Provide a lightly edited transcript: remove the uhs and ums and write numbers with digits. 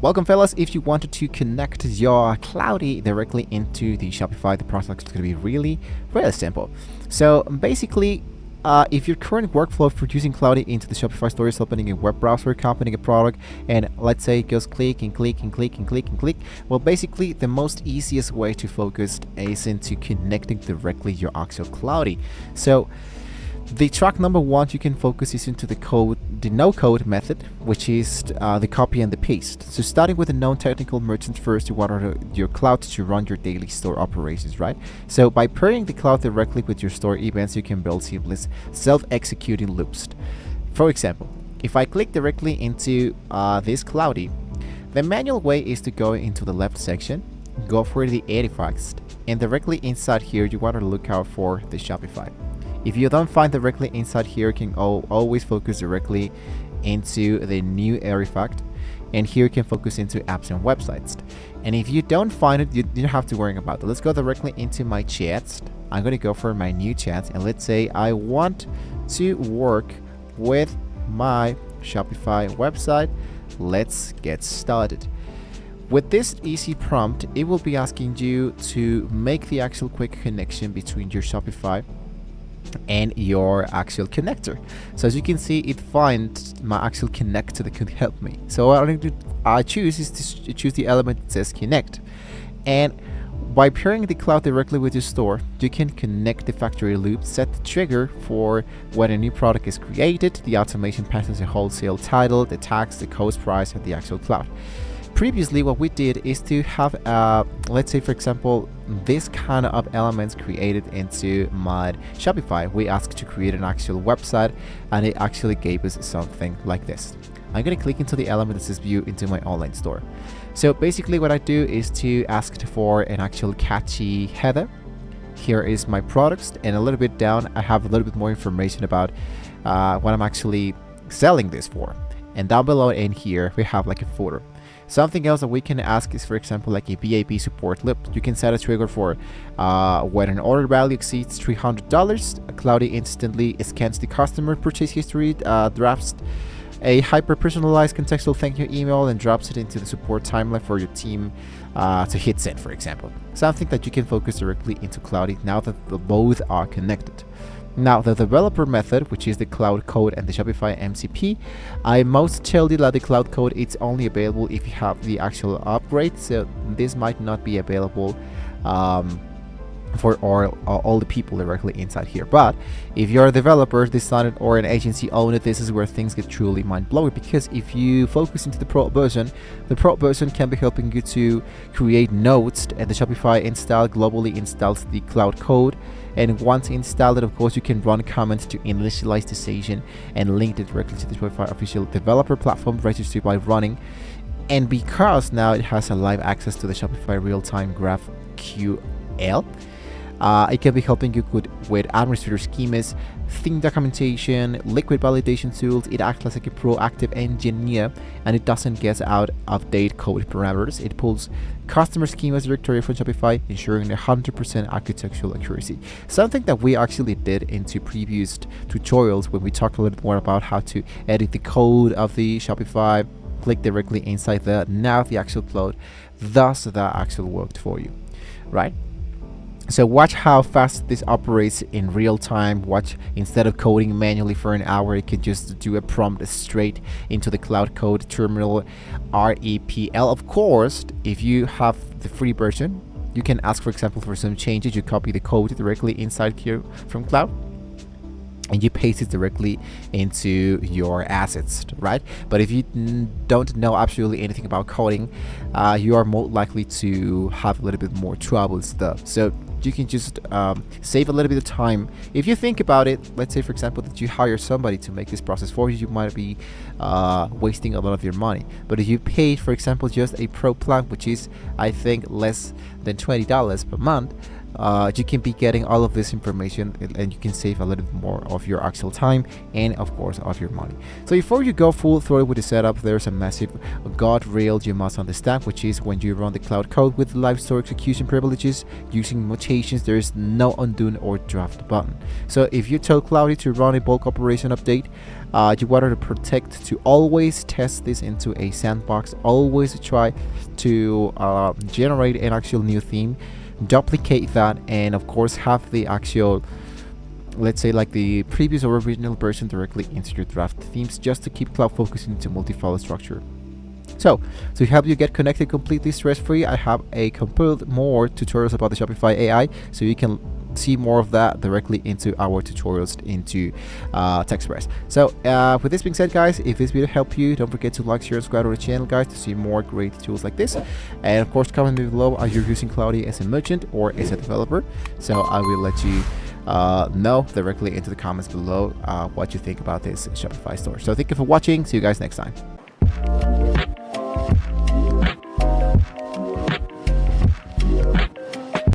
Welcome, fellas. If you wanted to connect your Cloudy directly into the Shopify, the process is going to be really simple. So basically, if your current workflow for using Cloudy into the Shopify store is opening a web browser, copying a product, and let's say just click and click and click and click and click, well, basically the most easiest way to focus is into connecting directly your actual Cloudy. So the track number one you can focus is into the no code method, which is the copy and the paste. So starting with a known technical merchant first, you want your cloud to run your daily store operations, right? So by pairing the cloud directly with your store events, you can build seamless self-executing loops. For example, if I click directly into this Cloudy, the manual way is to go into the left section, go for the artifacts, and directly inside here you want to look out for the Shopify. If you don't find directly inside here, you can always focus directly into the new artifact, and here you can focus into apps and websites. And if you don't find it, you don't have to worry about it. Let's go directly into my chats. I'm going to go for my new chats, and let's say I want to work with my Shopify website. Let's get started. With this easy prompt, it will be asking you to make the actual quick connection between your Shopify and your actual connector. So as you can see, it finds my actual connector that could help me. So what I choose is to choose the element that says connect, and by pairing the cloud directly with your store, you can connect the factory loop, set the trigger for when a new product is created. The automation passes a wholesale title, the tax, the cost price, and the actual cloud. Previously, what we did is to have, let's say, for example, this kind of elements created into my Shopify. We asked to create an actual website, and it actually gave us something like this. I'm going to click into the element that says view into my online store. So basically what I do is to ask for an actual catchy header. Here is my products, and a little bit down I have a little bit more information about what I'm actually selling this for. And down below in here we have like a footer. Something else that we can ask is, for example, like a BAP support loop. You can set a trigger for when an order value exceeds $300, Cloudy instantly scans the customer purchase history, drafts a hyper-personalized contextual thank you email, and drops it into the support timeline for your team to hit send, for example. Something that you can focus directly into Cloudy now that the both are connected. Now, the developer method, which is the cloud code and the Shopify MCP, I must tell you that the cloud code it's only available if you have the actual upgrade, so this might not be available for all the people directly inside here. But if you're a developer, designer, or an agency owner, this is where things get truly mind-blowing, because if you focus into the pro version, the pro version can be helping you to create nodes, and the Shopify install globally installs the cloud code. And once installed, of course, you can run comments to initialize the session and link it directly to the Shopify official developer platform registered by running. And because now it has a live access to the Shopify real-time GraphQL, it can be helping you with administrator schemas, theme documentation, liquid validation tools. It acts like a proactive engineer, and it doesn't get out of date code parameters. It pulls customer schemas directory from Shopify, ensuring 100% architectural accuracy. Something that we actually did into previous tutorials when we talked a little bit more about how to edit the code of the Shopify, click directly inside there. Now the actual cloud, thus that actually worked for you, right? So watch how fast this operates in real time. Watch, instead of coding manually for an hour, you can just do a prompt straight into the cloud code terminal REPL. Of course, if you have the free version, you can ask, for example, for some changes. You copy the code directly inside here from cloud, and you paste it directly into your assets, right? But if you don't know absolutely anything about coding, you are more likely to have a little bit more trouble stuff. So you can just save a little bit of time. If you think about it, let's say, for example, that you hire somebody to make this process for you, you might be wasting a lot of your money. But if you pay, for example, just a pro plan, which is, I think, less than $20 per month, you can be getting all of this information, and you can save a little bit more of your actual time and of course of your money. So before you go full through with the setup, there's a massive guardrail you must understand, which is when you run the cloud code with live store execution privileges using mutations, there is no undo or draft button. So if you tell Cloudy to run a bulk operation update, you want to protect to always test this into a sandbox, always try to generate an actual new theme, duplicate that, and of course have the actual, let's say, like the previous or original version directly into your draft themes, just to keep Cloud focusing into multi-file structure. So to help you get connected completely stress-free, I have a couple more tutorials about the Shopify AI, so you can see more of that directly into our tutorials into TechSpress. So with this being said, guys, if this video helped you, don't forget to like, share, and subscribe to the channel, guys, to see more great tools like this. And of course, comment below are you using Cloudy as a merchant or as a developer, so I will let you know directly into the comments below what you think about this Shopify store. So thank you for watching. See you guys next time.